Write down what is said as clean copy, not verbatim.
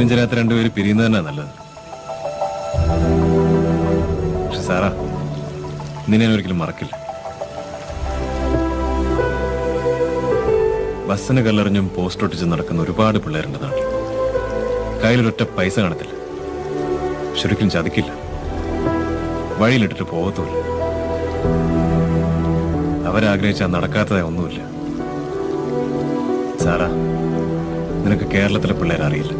വീട്ടിലും ചേരാത്ത രണ്ടുപേര് പിരിയുന്നത് തന്നെ നല്ലത്. പക്ഷെ സാറാ, നിന്നെ ഞാൻ ഒരിക്കലും മറക്കില്ല. ബസ്സിന് കല്ലെറിഞ്ഞും പോസ്റ്റ് ഒട്ടിച്ച് നടക്കുന്ന ഒരുപാട് പിള്ളേരുണ്ട് നാട്ടിൽ. കയ്യിലൊരൊറ്റ പൈസ കാണത്തില്ല, ശരിക്കും ചതിക്കില്ല, വഴിയിലിട്ടിട്ട് പോകത്തുമില്ല. അവരാഗ്രഹിച്ചാൽ നടക്കാത്തതായി ഒന്നുമില്ല. സാറാ, നിനക്ക് കേരളത്തിലെ പിള്ളേരറിയില്ല.